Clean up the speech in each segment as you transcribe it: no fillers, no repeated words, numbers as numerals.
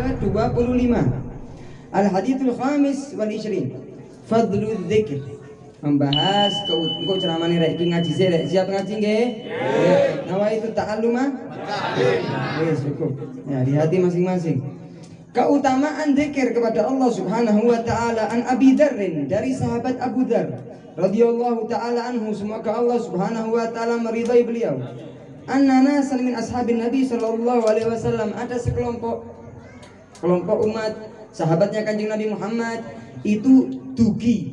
ke-25. Al-hadithul khamis wal 20. Fadlul dzikr. Membahas engko ceramane rek iki ngaji rek. Siap ngaji nggih? Nawaitu ta'alluma? Wis cukup. Ya, di hati masing-masing. Keutamaan zikir kepada Allah Subhanahu wa taala. An Abi Dzarrin, dari sahabat Abu Dzar radhiyallahu taala anhu, semoga Allah Subhanahu wa taala meridai beliau. Anna nasan min ashabin Nabi sallallahu alaihi wasallam, ada sekelompok umat sahabatnya Kanjeng Nabi Muhammad itu dugi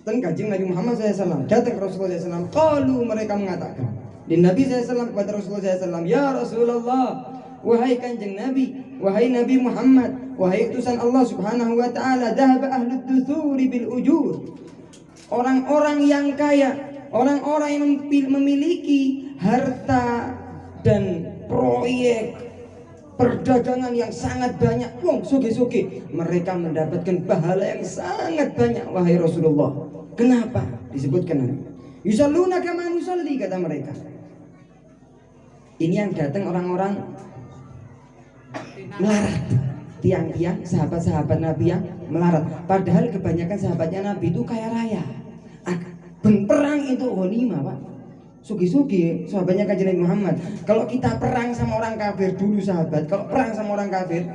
dan Kanjeng Nabi Muhammad SAW datang ke Rasulullah SAW. Qalu, mereka mengatakan di Nabi SAW kepada Rasulullah SAW, ya Rasulullah, wahai Kanjeng Nabi, wahai Nabi Muhammad, wahai utusan Allah Subhanahu wa taala, dhahaba ahlud duthuri bil ujur. Orang-orang yang kaya, orang-orang yang memiliki harta dan proyek perdagangan yang sangat banyak, wong suge-suge, mereka mendapatkan pahala yang sangat banyak. Wahai Rasulullah, kenapa disebutkan? Yusalluna kama nusalli, kata mereka. Ini yang datang orang-orang melarat, tiang-tiang sahabat-sahabat Nabi yang melarat. Padahal kebanyakan sahabatnya Nabi itu kaya raya. Perang itu ghanimah, Pak. Sugi-sugi sahabatnya Kanjeng Nabi Muhammad. Kalau kita perang sama orang kafir dulu sahabat, kalau perang sama orang kafir,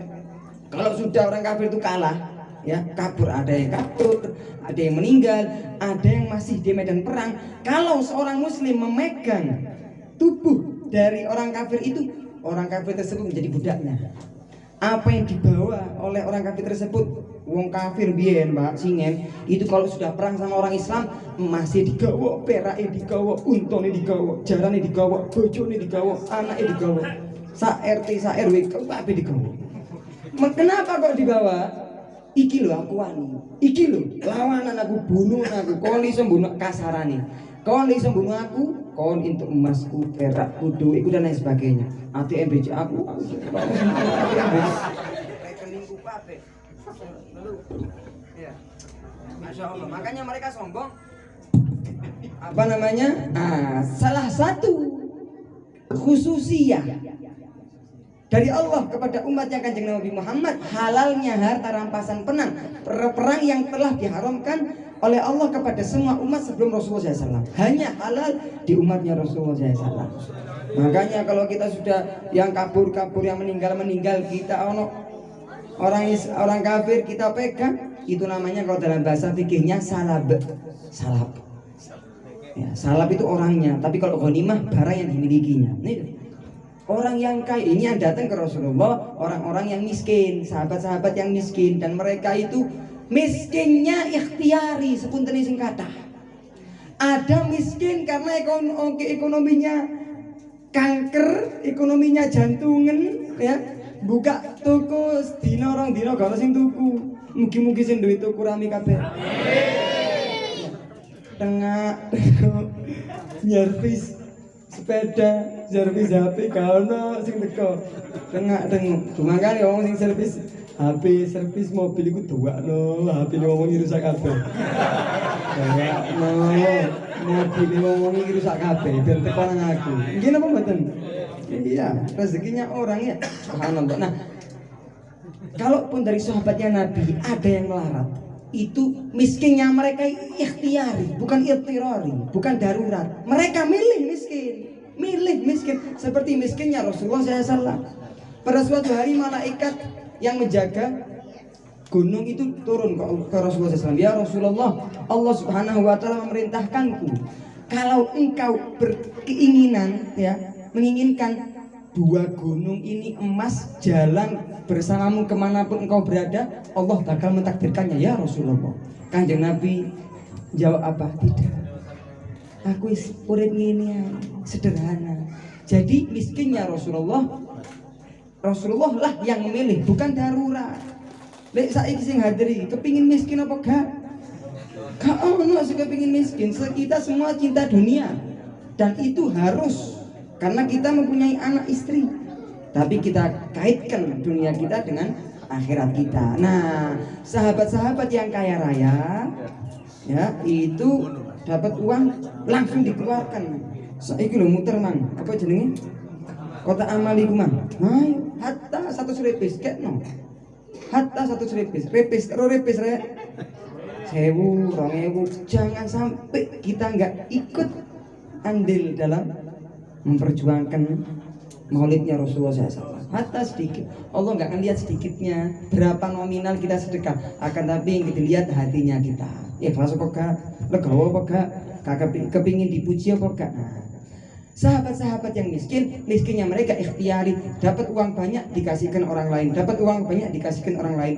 kalau sudah orang kafir itu kalah, ya kabur, ada yang kabur, ada yang meninggal, ada yang masih di medan perang. Kalau seorang muslim memegang tubuh dari orang kafir itu, orang kafir tersebut menjadi budaknya. Apa yang dibawa oleh orang kafir tersebut, wong kafir biyen Mbak Singen itu kalau sudah perang sama orang Islam masih digawa, perake digawa, untone digawa, jarane digawa, bojone digawa, anake digawa, sak RT sak RW kabeh digawa. Kenapa kok dibawa? Iki lho aku wani, iki lho lawanan aku, bunuh aku, kon iso mbunuh kasarane, kon iso mbunuh aku, kon untuk emasku, perakku, duitku dan lain sebagainya. ATM BC aku, rekeningku kabeh. Ya. Masya Allah, makanya mereka sombong. Apa namanya? Salah satu khususiyah dari Allah kepada umatnya Kanjeng Nabi Muhammad, halalnya harta rampasan perang yang telah diharamkan oleh Allah kepada semua umat sebelum Rasulullah SAW. Hanya halal di umatnya Rasulullah SAW. Makanya kalau kita sudah yang kabur-kabur, yang meninggal, kita orang kafir kita pegang, itu namanya kalau dalam bahasa fikihnya salab. Ya, salab itu orangnya, tapi kalau ghanimah barang yang dimilikinya. Nih, orang yang kaya ini yang datang ke Rasulullah, orang-orang yang miskin, sahabat-sahabat yang miskin, dan mereka itu miskinnya ikhtiari, sepunten sing kathah. Ada miskin karena ekonominya kanker, ekonominya jantungan, ya. Buka toko dina rong dina gak ono sing tuku. Mugi-mugi sing duwe tuku rame kabeh. Tengah nyervis sepeda, servis HP gak ono sing teko. Tengah makane wong sing servis HP, servis mobil iku duwakno, HP wong iki rusak kabeh. Mobil wong iki rusak kabeh ben teko nang aku. Nggih napa mboten? Iya, rezekinya orang ya. Subhanallah. Nah, kalaupun dari sahabatnya Nabi ada yang melarat, itu miskinnya mereka ikhtiari, bukan irtirari, bukan darurat. Mereka milih miskin, seperti miskinnya Rasulullah SAW. Pada suatu hari malaikat yang menjaga gunung itu turun ke Rasulullah SAW. Ya Rasulullah, Allah Subhanahu wa taala memerintahkanku, kalau engkau berkeinginan, ya, menginginkan dua gunung ini emas jalan bersamamu kemanapun engkau berada, Allah bakal mentakdirkannya. Ya Rasulullah. Kanjeng Nabi jawab apa? Tidak, aku urip ngene sederhana. Jadi miskinnya Rasulullah lah yang memilih, bukan darurat. Lek saiki sing hadiri kepingin miskin apa gak? Gak ono sing kepingin miskin. Kita semua cinta dunia, dan itu harus, karena kita mempunyai anak istri. Tapi kita kaitkan dunia kita dengan akhirat kita. Nah, sahabat-sahabat yang kaya raya, ya, itu dapat uang langsung dikeluarkan. Saiki lho muter mang, apa jenenge? Kota amal iku mang. Nah, hatta 100 ribu ketno. hatta 100 repis terus repis rek 1000, 2000, jangan sampai kita nggak ikut andil dalam memperjuangkan maulidnya Rasulullah SAW. Hatta sedikit, Allah nggak akan lihat sedikitnya berapa nominal kita sedekah, akan tapi yang kita lihat hatinya kita. Ikhlas apa gak? Legowo apa gak? Kepingin dipuji apa gak? Nah, sahabat-sahabat yang miskinnya mereka ikhtiari, dapat uang banyak dikasihkan orang lain, dapat uang banyak dikasihkan orang lain.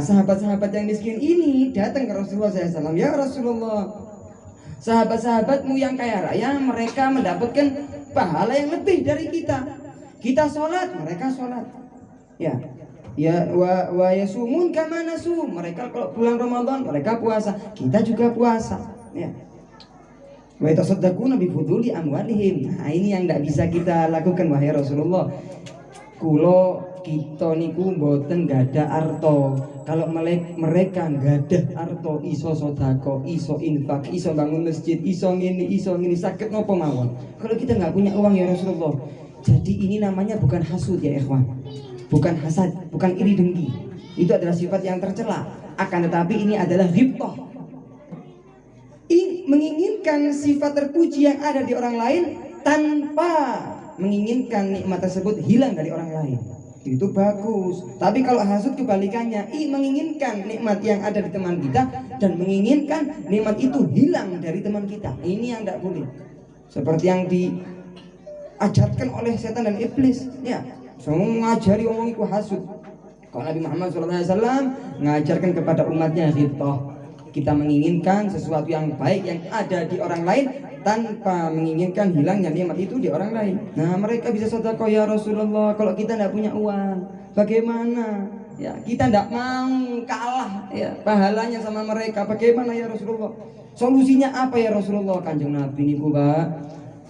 Sahabat-sahabat yang miskin ini datang ke Rasulullah SAW, ya Rasulullah, sahabat-sahabatmu yang kaya raya mereka mendapatkan pahala yang lebih dari kita. Kita sholat, mereka sholat. Ya wa yasumun kama nasum. Mereka kalau bulan Ramadan mereka puasa, kita juga puasa. Ya. Wa yatasaddaquna bi fuduli amwalihim. Nah, ini yang tidak bisa kita lakukan wahai Rasulullah. Kulo kita niku mboten gada arto. Kalau mereka gada arto, iso sodako, iso infak, iso bangun masjid, iso ngini sakit nopo mawon. Kalau kita nggak punya uang ya Rasulullah. Jadi ini namanya bukan hasud ya ikhwan, bukan hasad, bukan iri dengki. Itu adalah sifat yang tercela. Akan tetapi ini adalah ghibthah. Menginginkan sifat terpuji yang ada di orang lain tanpa menginginkan nikmat tersebut hilang dari orang lain, itu bagus. Tapi kalau hasud kebalikannya, menginginkan nikmat yang ada di teman kita dan menginginkan nikmat itu hilang dari teman kita, ini yang tidak boleh. Seperti yang diajarkan oleh setan dan iblis, ya, semua mengajari orang itu hasud. Kalau Nabi Muhammad SAW mengajarkan kepada umatnya ghibthah. Kita menginginkan sesuatu yang baik yang ada di orang lain tanpa menginginkan hilangnya nikmat itu di orang lain. Nah, mereka bisa sedekah ya Rasulullah. Kalau kita tidak punya uang, bagaimana? Ya, kita tidak mau kalah ya pahalanya sama mereka. Bagaimana ya Rasulullah? Solusinya apa ya Rasulullah? Kanjeng Nabi niku, Pak.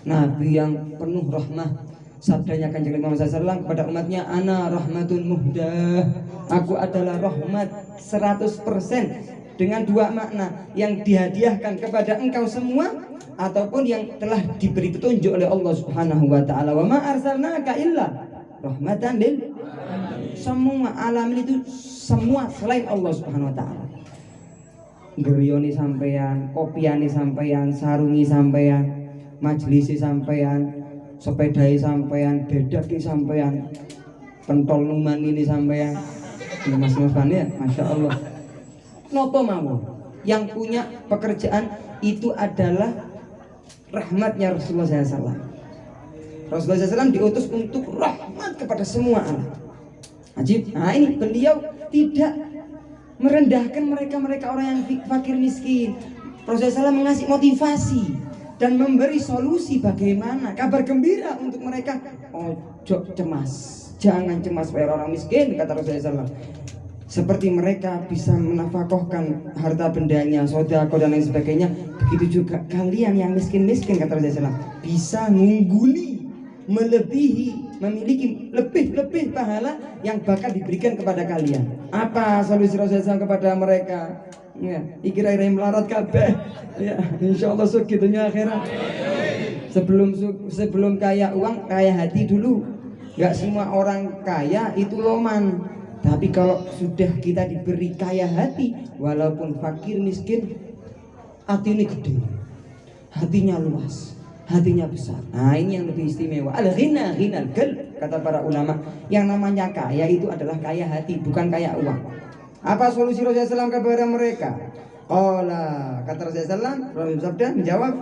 Nabi yang penuh rahmah. Sabdanya Kanjeng Nabi Muhammad SAW kepada umatnya, ana rahmatun muhdah. Aku adalah rahmat 100%. Dengan dua makna, yang dihadiahkan kepada engkau semua ataupun yang telah diberi petunjuk oleh Allah Subhanahu wa taala. Wa ma arsalnaka illa rahmatan lil semua alamin, itu semua selain Allah Subhanahu wa taala. Geriyoni sampeyan, kopiani sampeyan, sarungi sampeyan, majlisi sampeyan, sepedai sampeyan, bedaki sampeyan, pentol numan ini sampeyan. Mas ya, Masya Allah. Nopo mawon yang punya pekerjaan itu adalah rahmatnya Rasulullah SAW. Rasulullah SAW diutus untuk rahmat kepada semua alam. Ajib. Nah, ini beliau tidak merendahkan mereka orang yang fakir miskin. Rasulullah SAW mengasih motivasi dan memberi solusi bagaimana, kabar gembira untuk mereka. Ojo cemas, jangan cemas wahai orang miskin, kata Rasulullah SAW. Seperti mereka bisa menafkahkan harta bendanya, sedekah dan lain sebagainya, begitu juga kalian yang miskin-miskin, kata Rasulullah SAW, bisa mengungguli, melebihi, memiliki lebih pahala yang bakal diberikan kepada kalian. Apa solusi Rasulullah SAW kepada mereka? Ya, ikira-ira melarat kabeh. Ya, insyaallah sugih akhirat. Sebelum kaya uang, kaya hati dulu. Gak semua orang kaya itu loman. Tapi kalau sudah kita diberi kaya hati, walaupun fakir miskin, hati ini gede, hatinya luas, hatinya besar. Nah, ini yang lebih istimewa. Al-ghina ghinal qalb, kata para ulama. Yang namanya kaya itu adalah kaya hati, bukan kaya uang. Apa solusi Rasulullah SAW kepada mereka? Kata Rasulullah SAW menjawab,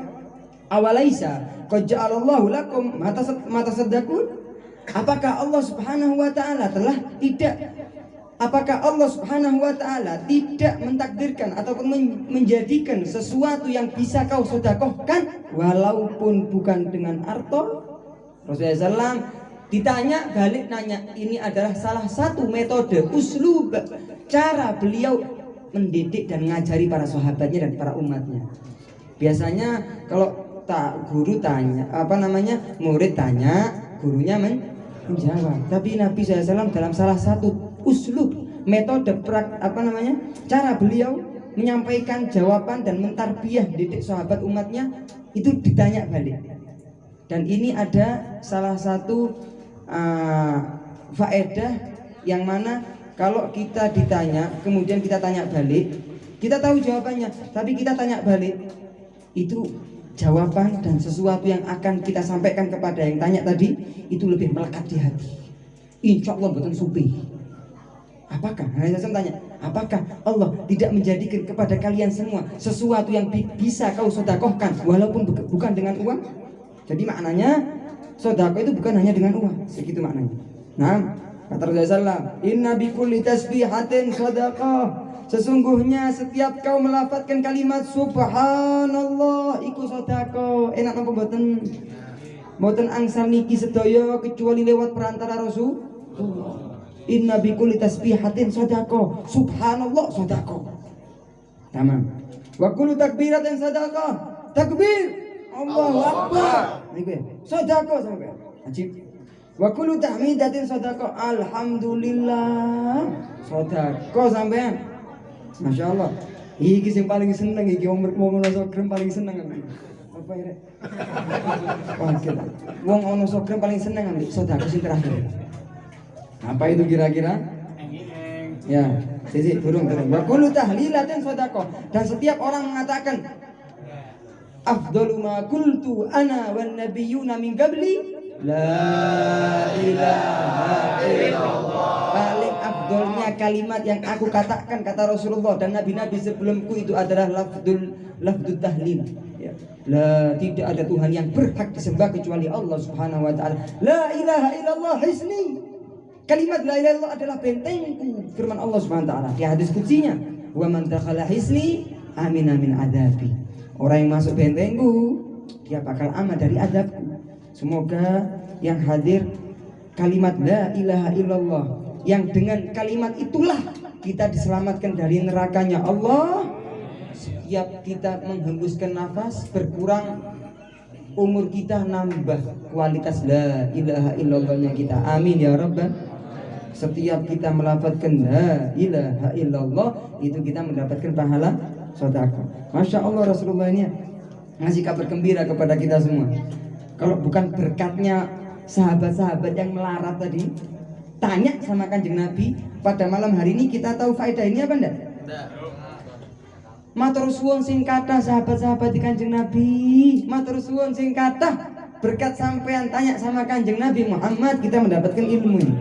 awalaisa qad ja'alallahu lakum mata saddaqun. Apakah Allah Subhanahu wa taala Apakah Allah Subhanahu wa taala tidak mentakdirkan ataupun menjadikan sesuatu yang bisa kau sedekahkan walaupun bukan dengan harta? Rasulullah SAW ditanya balik nanya, ini adalah salah satu metode uslub cara beliau mendidik dan mengajari para sahabatnya dan para umatnya. Biasanya kalau guru tanya, murid tanya, gurunya menjawab. Tapi Nabi SAW dalam salah satu uslub, metode cara beliau menyampaikan jawaban dan mentarbiyah didik sahabat umatnya, itu ditanya balik. Dan ini ada salah satu faedah yang mana kalau kita ditanya, kemudian kita tanya balik, kita tahu jawabannya, tapi kita tanya balik, itu jawaban dan sesuatu yang akan kita sampaikan kepada yang tanya tadi, itu lebih melekat di hati. Insya Allah betul supi. Apakah? Saya tanya, apakah Allah tidak menjadikan kepada kalian semua sesuatu yang bisa kau sedekahkan walaupun bukan dengan uang? Jadi maknanya sedekah itu bukan hanya dengan uang, segitu maknanya. Nah, kata Rasulullah, inna bikulli tasbihatin sadaqah. Sesungguhnya setiap kau melafadzkan kalimat subhanallah iku sedekah. Enak napa mboten? Mboten angsal niki sedaya kecuali lewat perantara Rasulullah. Inna bikulli tasbihatin sadaqah. Subhanallah sadaqah. Tamam. Wa kullu takbiratin sadaqah. Takbir Allahu akbar. Niku ya. Sadaqah sampai. Ajib. Wa kullu tahmidatin sadaqah. Alhamdulillah sadaqah sampean. Masya Allah. Iki sing paling seneng iki wong ono sogrem paling seneng. Apa ya? Wakil. Wong ono sogrem paling seneng ambek sedekah sing terakhir. Apa itu kira-kira? Ya, sisi turun. Wa kullu tahlilatin sadaqah. Dan setiap orang mengatakan afdalu ma qultu ana wan nabiyyuna min qabli la ilaha illallah. Paling afdolnya kalimat yang aku katakan, kata Rasulullah dan nabi-nabi sebelumku, itu adalah lafdul tahlil. Ya. Tidak ada Tuhan yang berhak disembah kecuali Allah Subhanahu wa taala. La ilaha illallah hisni. Kalimat la ilaha illallah adalah bentengku. Firman Allah Subhanahu wa taala di hadis qudsiynya, wa man dakhala hisni amina min adabi. Orang yang masuk bentengku, dia bakal aman dari adabku. Semoga yang hadir kalimat la ilaha illallah, yang dengan kalimat itulah kita diselamatkan dari nerakanya Allah. Setiap kita menghembuskan nafas berkurang, umur kita nambah kualitas la ilaha illallahnya kita. Amin ya rabbal. Setiap kita melafadzkan la ilaha illallah, itu kita mendapatkan pahala sedekah. Masya Allah, Rasulullah ini ngasih kabar gembira kepada kita semua. Kalau bukan berkatnya sahabat-sahabat yang melarat tadi, tanya sama Kanjeng Nabi, pada malam hari ini kita tahu faedah ini apa enggak? Matur suwun sing kathah sahabat-sahabat di Kanjeng Nabi, matur suwun sing kathah berkat sampean tanya sama Kanjeng Nabi Muhammad, kita mendapatkan ilmu ini.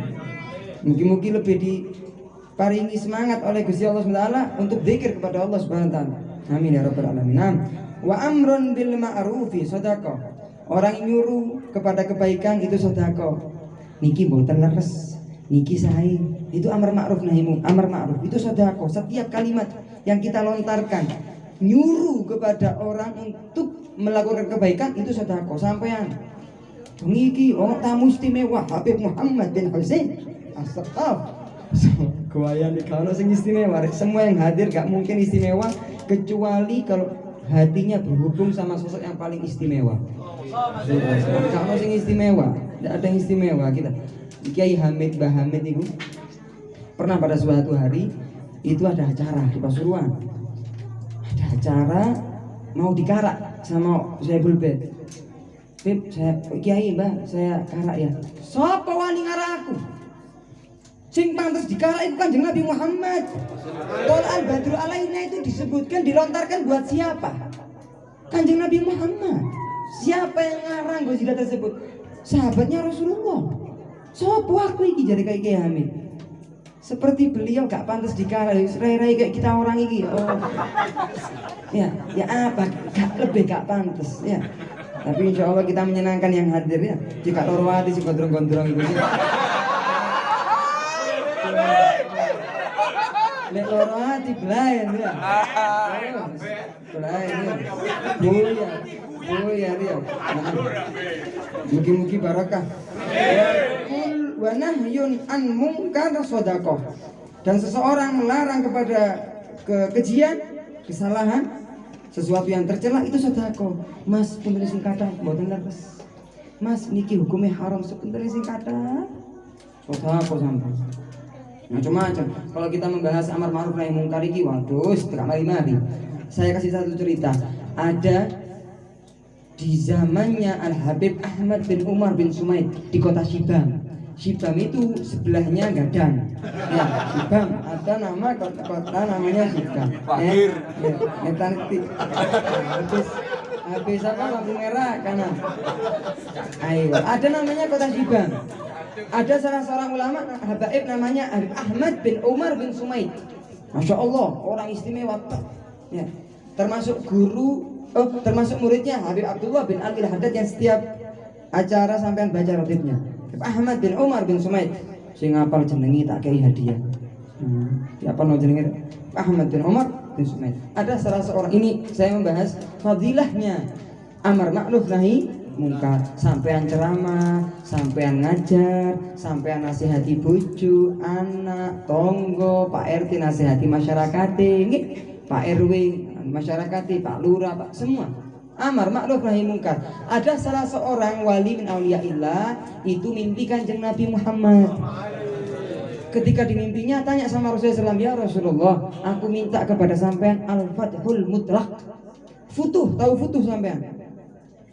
Mungkin lebih diparingi semangat oleh Gusti Allah SWT untuk zikir kepada Allah Subhanahu wa taala. Amin ya rabbal alamin. Wa amrun bil ma'rufi shadaqah. Orang nyuruh kepada kebaikan itu sedekah. Niki mboten leres, niki sae. Itu amar ma'ruf nahi munkar. Amar ma'ruf itu sedekah. Setiap kalimat yang kita lontarkan nyuruh kepada orang untuk melakukan kebaikan itu sedekah. Sampean niki orang tamu istimewa Habib Muhammad bin Husain As-Saqqaf. Kuayan kalau sing istimewa, semua yang hadir gak mungkin istimewa kecuali kalau hatinya berhubung sama sosok yang paling istimewa. Kalau sing istimewa, tidak ada yang istimewa kita. Kiai Hamid, Mbah Hamid itu pernah pada suatu hari itu ada acara di Pasuruan. Ada acara mau dikarak sama saya Bulbet. Beb, saya Kiai Mbah, saya karak ya. Sapa wani ngarak aku? Sing pantas dikarak itu Kanjeng Nabi Muhammad. Tol al-Badru alaina itu disebutkan, dilontarkan buat siapa? Kanjeng Nabi Muhammad. Siapa yang ngarang gosidah tersebut? Sahabatnya Rasulullah. Sopo aku iki jadi kayak Kiai Hamid. Seperti beliau gak pantas dikarak, rai-rai kayak kita orang iki. Oh. Ya apa? Lebih gak pantas ya. Tapi insya Allah kita menyenangkan yang hadir ya. Jika loro ati sing gondrong-gondrong iku. Lek loro ati belayan ya. Belayan ya. Buya dia. Mugi-mugi barakah. Kul wa nahyun an munkar sedekah. Dan seseorang melarang kepada kekejian, kesalahan, sesuatu yang tercela itu sedekah. Mas pembeli sing kathah mboten leres. Mas niki hukumnya haram sebenarnya sing kathah. Sedekah sampai. Macam-macam. Kalau kita membahas amar ma'ruf nahi mungkar iki, waduh, tekan mari-mari. Saya kasih satu cerita. Ada di zamannya Al-Habib Ahmad bin Umar bin Sumaid di kota Syibam. Syibam itu sebelahnya Gadang. Ya, Syibam ada nama kota namanya Syibam. Fakir. Habis apa lampu merah kanan. Ayo, ada namanya kota Syibam. Ada salah seorang ulama habaib namanya Ahmad bin Umar bin Sumaid. Masya Allah, orang istimewa. Ya, termasuk termasuk muridnya Habib Abdullah bin Ali Al-Haddad yang setiap acara sampean baca rotibnya. Ahmad bin Umar bin Sumaid. Sing ngapal jenengi tak kei hadiah. Siapa no jenengi? Ahmad bin Umar bin Sumaid. Ada salah seorang, ini saya membahas fadilahnya amar ma'ruf nahi mungkar. Sampean ceramah, sampean ngajar, sampean nasihati bojo, anak, tonggo, Pak RT nasihati masyarakat, nggih, Pak RW masyarakat, Pak Lurah, Pak semua. Amar ma'ruf nahi mungkar. Ada salah seorang wali min auliyaillah itu mimpi Kanjeng Nabi Muhammad. Ketika di mimpinya tanya sama Rasulullah SAW, ya Rasulullah, aku minta kepada sampean al-fathul mutlaq. Futuh, tahu futuh sampean?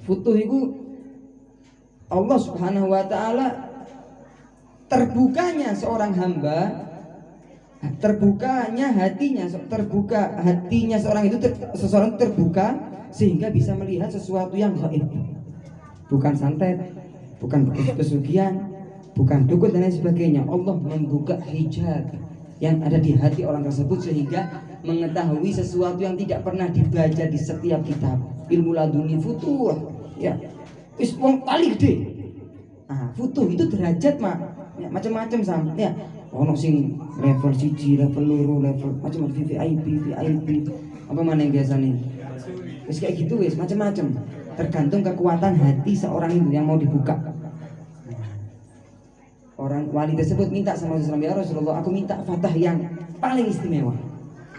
Futuh itu Allah Subhanahu wa taala terbukanya seorang hamba, terbukanya hatinya, terbuka hatinya seorang itu seseorang terbuka sehingga bisa melihat sesuatu yang gaib. Bukan santet, bukan pesugihan, bukan dukun dan lain sebagainya. Allah membuka hijab yang ada di hati orang tersebut sehingga mengetahui sesuatu yang tidak pernah dibaca di setiap kitab. Ilmu laduni futuh, ya, is wong paling gede. Futuh itu derajat ya, macam-macam sama. Ya, ono sing level 1, level 2, level macam-macam VIP, apa mana yang biasanya. Wis kayak gitu wis macam-macam. Tergantung kekuatan hati seorang itu yang mau dibuka. Orang wali tersebut minta sama Rasulullah, ya Rasulullah, aku minta fatah yang paling istimewa.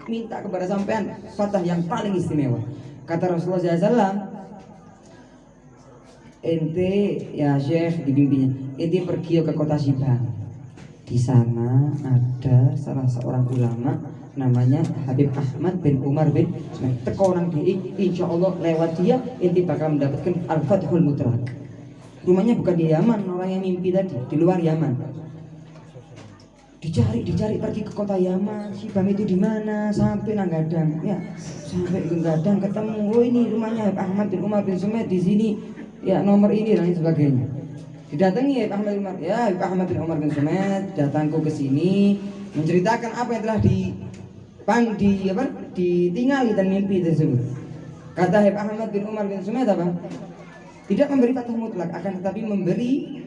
Minta kepada sampean fatah yang paling istimewa. Kata Rasulullah SAW, ente ya Syekh di mimpinya, ente pergi ke kota Syibam. Di sana ada salah seorang ulama namanya Habib Ahmad bin Umar bin Sumaid. Teko orang dia, insya Allah lewat dia ente bakal mendapatkan al-fathul mutlaq. Rumahnya bukan di Yaman, orang yang mimpi tadi di luar Yaman. Dicari pergi ke kota Yaman, Syibam itu di mana? Sampai nang Gadang, ya. Sampai ke Gadang ketemu, oh ini rumahnya Ahmad bin Umar bin Sumaid di sini, ya nomor ini dan lain sebagainya. Didatangi Ahmad bin Umar bin Sumaid, datangku ke sini menceritakan apa yang telah ditinggali dan mimpi tersebut. Kata Ahmad bin Umar bin Sumaid apa? Tidak memberi fatah mutlak, akan tetapi memberi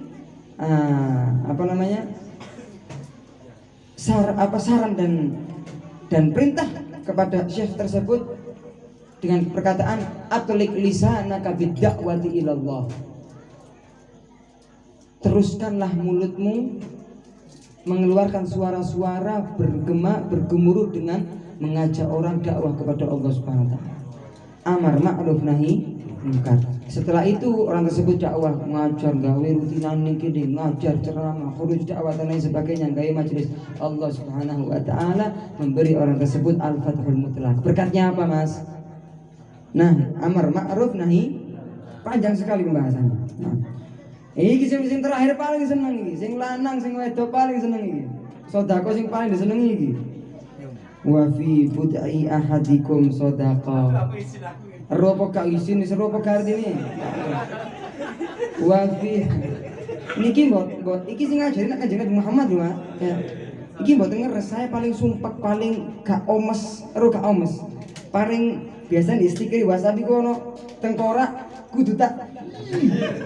saran dan perintah kepada syekh tersebut dengan perkataan atlik lisanaka bidda'wati ilallah. Teruskanlah mulutmu mengeluarkan suara-suara bergemuruh dengan mengajak orang dakwah kepada Allah Subhanahu wa taala. Amar ma'ruf nahi mungkar. Setelah itu orang tersebut dakwah, ngajar gawe rutinan niki ngajar ceramah, khuruj dakwah dan lain sebagainya, gawe majelis. Allah Subhanahu wa taala memberi orang tersebut al-fathul mutlaq. Berkatnya apa, Mas? Nah, amar ma'ruf nahi panjang sekali pembahasannya. Nah, iki sing terakhir paling seneng iki, sing lanang sing wedok paling seneng iki. Sedekah sing paling disenengi iki. Wa fi bud'i ahadikum sadaqah. Ropo ka isin wis ropo ka artine. Wa fi niki mbot iki sing ngajarin Kanjeng Nabi Muhammad lho, Mas. Ya. Iki mbot ngeres saya paling sumpek, paling gak omes, paling biasa di stiker WhatsApp iku ono tengkorak kudu tak.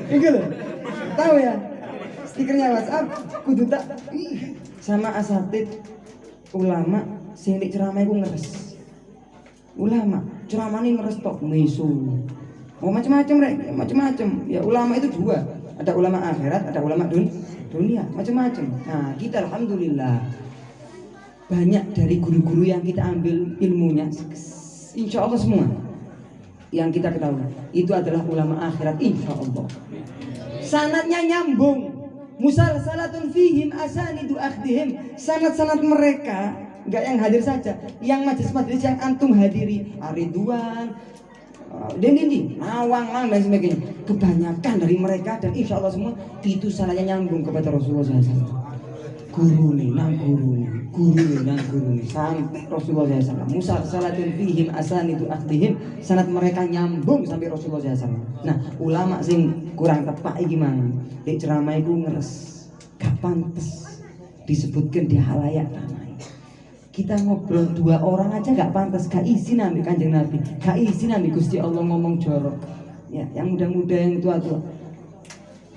Iki lho. Tahu ya? Stikernya WhatsApp kudu tak sama asatid ulama sing ceramah iku ngeres. Ulama ceramahnya ngeres tok mesu. Oh macam-macam rek, macam-macam. Ya ulama itu dua, ada ulama akhirat, ada ulama dunia, macam-macam. Nah, kita alhamdulillah banyak dari guru-guru yang kita ambil ilmunya, insya Allah semua yang kita ketahui itu adalah ulama akhirat, insya Allah. Sanadnya nyambung. Musalsalatun fihim asanidu akhdihim. Sanad-sanad mereka enggak yang hadir saja, yang majelis-majelis yang antum hadiri, Ridwan, Dendi, nawang dan sebagainya. Kebanyakan dari mereka dan insya Allah semua itu salahnya nyambung kepada Rasulullah SAW. Guru nih, sampai Rasulullah SAW. Musa salatun fihim asanidu akhdihim, sanad mereka nyambung sampai Rasulullah SAW. Nah, ulama sing kurang tepat gimana? Di ceramah itu ngeres, gak pantes disebutkan di halayak ramai. Kita ngobrol 2 orang aja gak pantas, gak izin ambil Kanjeng Nabi, gak izin ambil Gusti Allah ngomong jorok. Ya, yang muda-muda, yang tua-tua,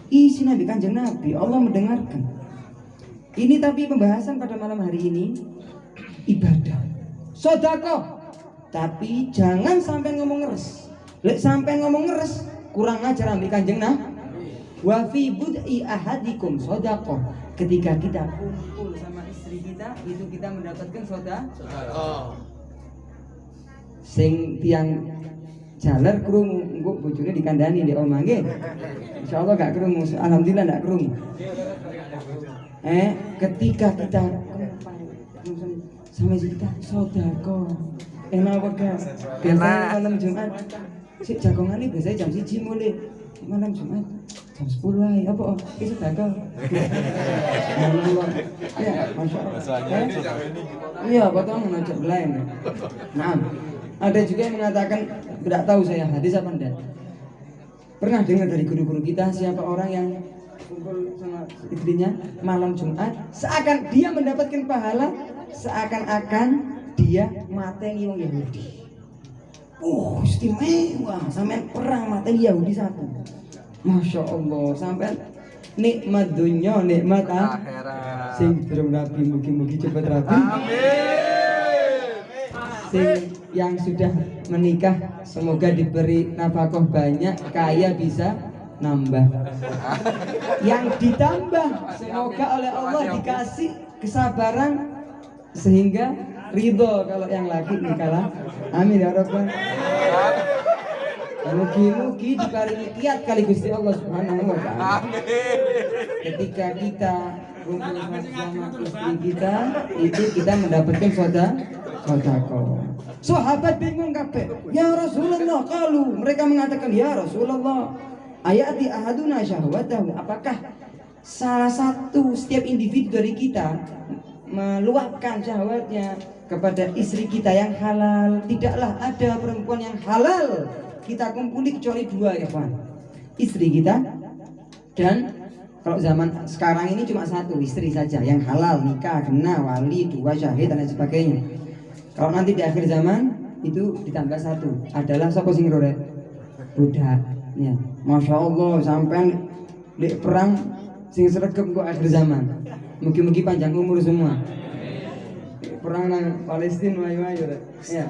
izin ambil Kanjeng Nabi, Allah mendengarkan. Ini tapi pembahasan pada malam hari ini ibadah, sedekah, tapi jangan sampai ngomong ngeres. Lek sampai ngomong ngeres, kurang ajar ambil Kanjeng Nabi. Wa fi bud'i ahadikum sedekah. Ketika kita kumpul sama istri kita, itu kita mendapatkan sedekah. Sing tiang jaler krungu, engko bojone dikandani di omah nggih. Insyaallah gak krungu, alhamdulillah gak krungu. Ketika kita sama kita sedekah, enak banget. Biasanya malam Jumat, si jagongan ini biasanya jam 1 mulai malam Jumat jam 10 aja. Apa? Kita sedekah. Ya, masya Allah. Iya, betul mengajak lain. Nah, ada juga yang mengatakan, tidak tahu saya hadis apa enggak. Pernah dengar dari guru-guru kita siapa orang yang kumpul sama istrinya malam Jumat, seakan dia mendapatkan pahala, seakan-akan dia mateni wong Yahudi. Istimewa, sampean perang mateni Yahudi satu. Masya Allah, sampean nikmat dunia, nikmat akhirat. Sing belum rapi, mugi-mugi cepat rapi. Sing yang sudah menikah, semoga diberi nafkah banyak, kaya bisa nambah. Yang ditambah, semoga oleh Allah dikasih kesabaran sehingga ridho kalau yang laki nikah. Amin ya rabbal. Mugi-mugi diparingi kiat kali Gusti Allah Subhanahu wa taala. Ketika kita kumpul sama istri kita, itu kita mendapatkan sedekah. Sahabat bingung kabeh. Ya Rasulullah, mereka mengatakan ya Rasulullah, ayati ahaduna syahwatahu, apakah salah satu setiap individu dari kita meluapkan syahwatnya kepada istri kita yang halal? Tidaklah ada perempuan yang halal kita kumpuli kecuali 2 ya Pak, istri kita dan kalau zaman sekarang ini cuma 1 istri saja yang halal, nikah, kena, wali, 2 syahid dan lain sebagainya. Kalau nanti di akhir zaman itu ditambah 1 adalah sapa sing roret? Budak. Ya, masya Allah, sampai di perang sing sregep kok akhir zaman. Mugi-mugi panjang umur semua. Perang nang Palestina ayo ya.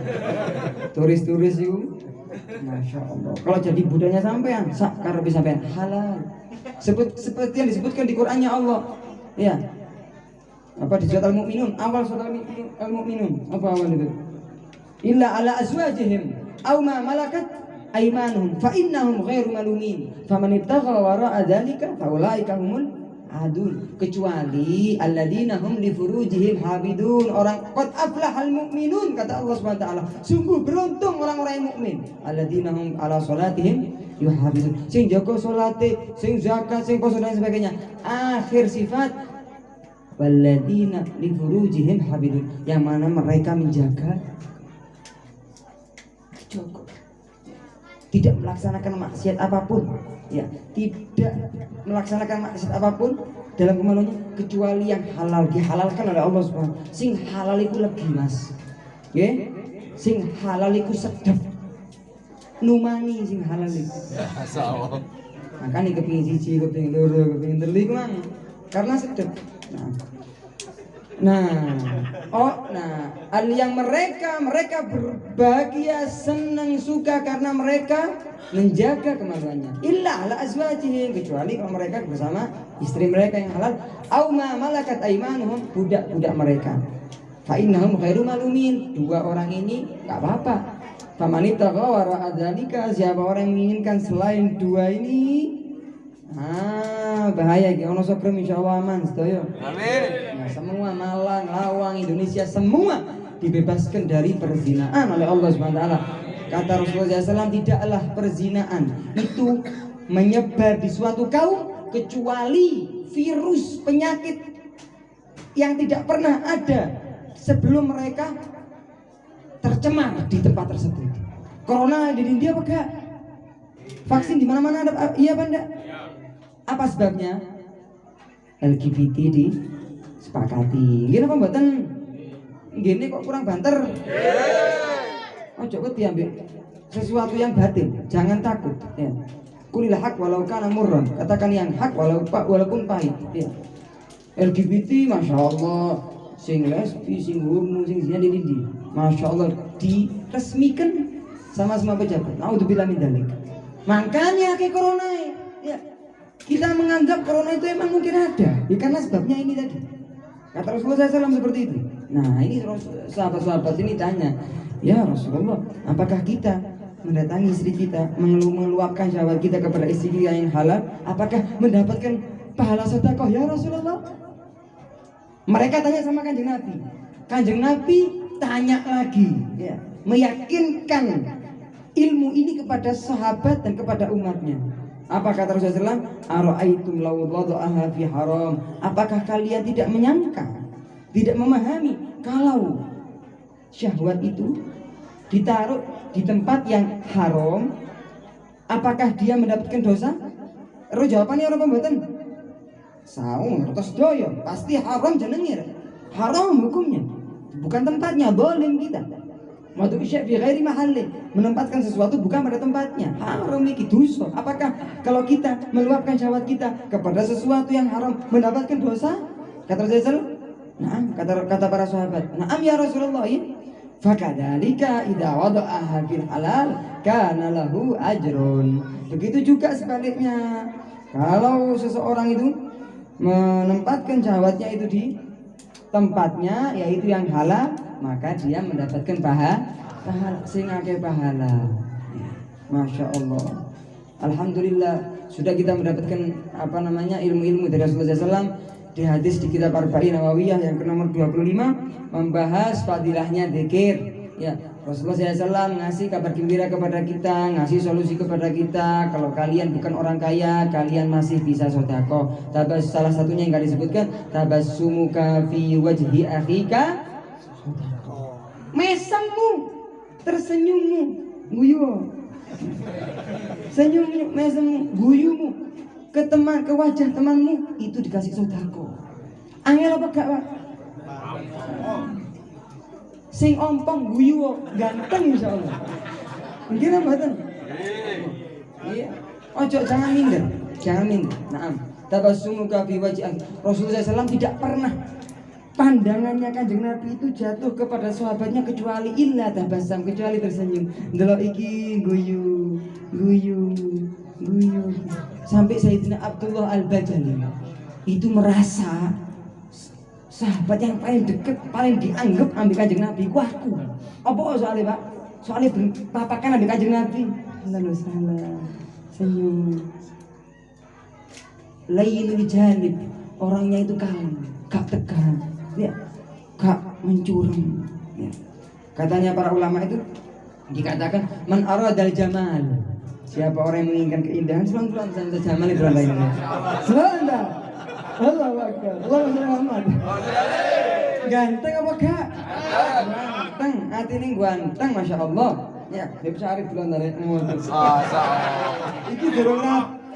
Turis-turis itu, masya Allah. Kalau jadi budaknya sampean, sak karepe sampean halal. Seperti yang disebutkan di Qur'annya Allah. Ya. Apa di surat Al-Mu'minun? Awal surat Al-Mu'minun. Apa awal itu? Illa ala azwajihim aw ma malakat aymanuhum fa innahum ghairu malumin faman ibtagha wara'a dzalika fa ulaika humul adun, kecuali alladzina hum li furujihim habidun, orang qad aflahal mu'minun, kata Allah Subhanahu wa taala, sungguh beruntung orang-orang yang mukmin, alladzina hum ala salatihim yuhafizun, sing jaga salate, sing zakat, sing puasa dan sebagainya. Akhir sifat walladzina li furujihim habidun, yang mana mereka menjaga cukup, tidak melaksanakan maksiat apapun, ya, tidak melaksanakan maksiat apapun dalam kemaluannya kecuali yang halal, dihalalkan oleh Allah Subhanahu. Sing halal itu legi mas, ya, sing halal itu sedap, numani sing halal itu. Makanya kepingin siji, kepingin loro, kepingin telu iku mang, karena sedap. Nah, yang mereka berbahagia, senang, suka karena mereka menjaga kemaluannya. Illa ala azwajihim, kecuali kalau mereka bersama istri mereka yang halal. Au ma malakat aymanuhum, budak-budak mereka. Fa innahum ghairu malumin, 2 orang ini enggak apa-apa. Faman ibtagha wara'a dzalika, siapa orang yang menginginkan selain 2 ini, bahaya ki ono sokrem insyaallah aman sedaya. Amin. Nah, semua Malang, Lawang, Indonesia semua dibebaskan dari perzinaan oleh Allah Subhanahu wa taala. Kata Rasulullah SAW, tidaklah perzinaan itu menyebar di suatu kaum kecuali virus penyakit yang tidak pernah ada sebelum mereka tercemar di tempat tersebut. Corona di India apa enggak? Vaksin di mana-mana ada, iya apa enggak? Apa sebabnya? LGBT disepakati. Gini apa mboten? Gini kok kurang banter? Ojo kok diambil sesuatu yang batin, jangan takut. Ya. Kulil haq walau kana murran. Katakan yang hak walaupun pahit. Ya. LGBT, masya Allah, sing lesbi, sing homo, sing zina di, masya Allah diresmikan sama semua pejabat. Naudzubillah min dzalik. Makanya kayak corona ya. Kita menganggap corona itu emang mungkin ada, ya karena sebabnya ini tadi. Kata Rasulullah SAW seperti itu. Nah ini sahabat-sahabat ini tanya, ya Rasulullah, apakah kita mendatangi istri kita, meluapkan syahwat kita kepada istri kita yang halal, apakah mendapatkan pahala sedekah ya Rasulullah? Mereka tanya sama Kanjeng Nabi. Kanjeng Nabi tanya lagi, ya, meyakinkan ilmu ini kepada sahabat dan kepada umatnya. Apa kata Rasulullah SAW? Ara'aitum law wada'aha fi haram. Apakah kalian tidak menyangka, tidak memahami kalau syahwat itu ditaruh di tempat yang haram, apakah dia mendapatkan dosa? Ro jawabannya orang pembuatan saung terus doyo pasti haram jenengnya. Haram hukumnya, bukan tempatnya, dolim kita. Madu isya fi ghairi mahalli, menempatkan sesuatu bukan pada tempatnya. Haram iki dosa. Apakah kalau kita meluapkan syahwat kita kepada sesuatu yang haram mendapatkan dosa? Kata Rasulullah, nah, kata para sahabat, "Na'am ya Rasulullah." Ya. Fakadzalika idza wada'aha fil halal kana lahu ajrun. Begitu juga sebaliknya. Kalau seseorang itu menempatkan syahwatnya itu di tempatnya yaitu yang halal, maka dia mendapatkan pahala sing akeh pahala. Masya Allah. Alhamdulillah sudah kita mendapatkan ilmu-ilmu dari Rasulullah SAW di hadis di kitab Arba'in Nawawiyah yang ke nomor 25 membahas fadilahnya dzikir. Ya, Rasulullah SAW ngasih kabar gembira kepada kita, ngasih solusi kepada kita. Kalau kalian bukan orang kaya, kalian masih bisa sedekah. Salah satunya yang disebutkan tabassumuka fi wajhi akhika, mesemmu, tersenyummu, guyu, senyummu, mesemmu, guyumu ke wajah temanmu itu dikasih sedekah. Angel apa gak, Pak? Sing ompong guyu ganteng insyaallah. Mungkin apa tuh? Iya. Ojo jangan minder. Naam. Tabassumuka fi wajhi. Rasulullah SAW tidak pernah pandangannya Kanjeng Nabi itu jatuh kepada sahabatnya kecuali illa tabassam, kecuali tersenyum. Ndelok iki guyu. Sampai Sayyidina Abdullah Al-Bajali itu merasa sahabat yang paling dekat, paling dianggap ambil Kanjeng Nabi ku aku. Apa soalnya, Pak? Soalnya papakan ambil Kanjeng Nabi. Lalu salah senyum. Lainul janib, orangnya itu kalem, gak tegang, ya, gak mencurang. Ya. Katanya para ulama itu dikatakan man aradal jamal. Siapa orang yang menginginkan keindahan, selang-selang jamal itu lainnya. Selang. Allahu Akbar. Allahu Akbar. Ganteng apa gak? Ganteng. Hati ini ganteng, masya Allah. Ya, dia Syarif belum dari iki durung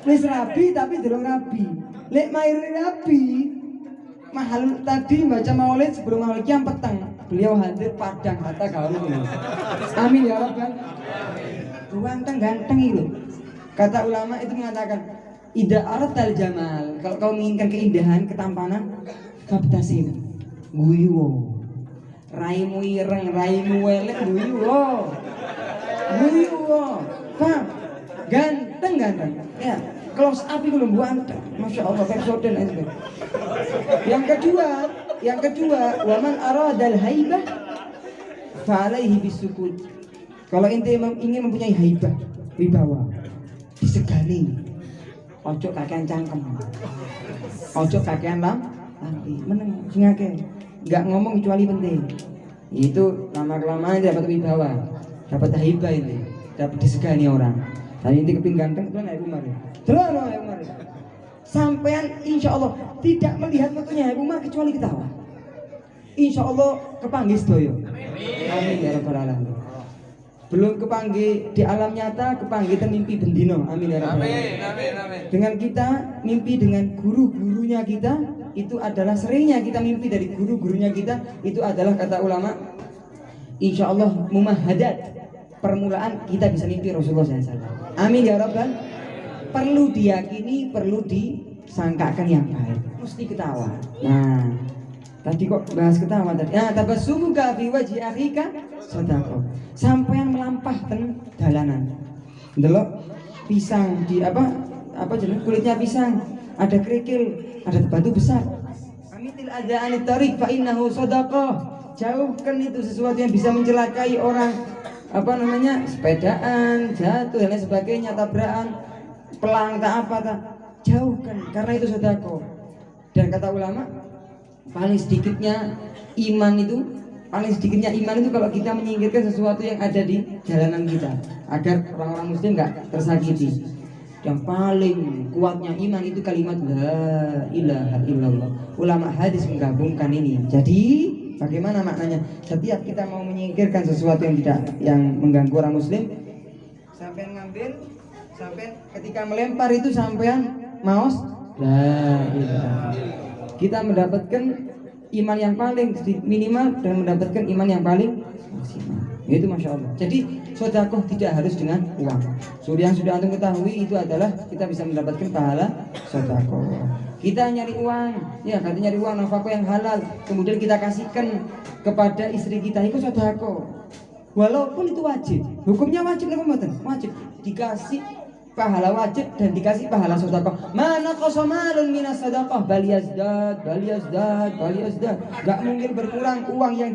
wis rabi tapi durung rabi. Lek mair rabi. Mahal tadi baca maulid sebelum maulid yang petang. Beliau hadir padang hatta kalau ini. Amin ya Rabbal. Ganteng itu. Kata ulama itu mengatakan ida aratal jamal, kalau kau menginginkan keindahan, ketampanan, fabtasim, guyu, raimu ireng, raimu welek, guyu, Pak, ganteng, ya, close up itu belum ganteng, masya Allah, episode itu. Yang kedua, waman aradal haibah, fa'alaihi bisukut. Kalau ente ingin mempunyai haibah, wibawa, disegani. Ojo kakean cangkem, ojo kakean lampi, meneng, sing akeh, nggak ngomong kecuali penting. Itu lama kelamaan dapat wibawa, dapat haibah ini. dapat disegani orang. Tadi inti keping ganteng tuh Habib Umar. Terus Habib Umar. Sampean insya Allah tidak melihat fotonya Habib Umar kecuali ketawa. Insya Allah kepanggih sedoyo. Amin ya rabbal alamin. Belum kepanggih di alam nyata, kepanggih mimpi bendino. Amin ya rabbal alamin. Amin. Dengan kita mimpi dengan guru-gurunya kita, itu adalah seringnya kita mimpi dari guru-gurunya kita, itu adalah kata ulama, insya Allah mumahadat. Permulaan kita bisa mimpi Rasulullah SAW. Amin ya rabbal. Perlu diyakini, perlu disangkakan yang baik. Mesti ketawa. Nah, tadi kok bahas ketawa tadi. Nah, tabassumuka fi wajhi akhika sadaqah. Sampean melampah ten dalanan. Ndelok pisang di apa jenis kulitnya pisang, ada kerikil, ada batu besar. Amitil adza anit tariq fa innahu sadaqah. Jauhkan itu sesuatu yang bisa mencelakai orang, sepedaan, jatuh dan lain sebagainya, tabrakan, pelang tak apa tak, jauhkan karena itu sedekah. Dan kata ulama, paling sedikitnya iman itu kalau kita menyingkirkan sesuatu yang ada di jalanan kita, agar orang-orang muslim nggak tersakiti. Yang paling kuatnya iman itu kalimat la ilaha illallah. Ulama hadis menggabungkan ini. Jadi bagaimana maknanya? Setiap kita mau menyingkirkan sesuatu yang mengganggu orang muslim, sampean ngambil, sampean ketika melempar itu sampean maos la ilaha. Kita mendapatkan iman yang paling minimal dan mendapatkan iman yang paling maksimal. Itu masya Allah. Jadi sedekah tidak harus dengan uang. Yang sudah antum ketahui itu adalah kita bisa mendapatkan pahala sedekah. Kita nyari uang, ya katanya nyari uang nafkah yang halal, kemudian kita kasihkan kepada istri kita, itu sedekah. Walaupun itu wajib, hukumnya wajib apa mboten? Wajib dikasih pahala wajib dan dikasih pahala sedekah. Mana qasamalun minas sedekah bal yazdad. Gak mungkin berkurang uang yang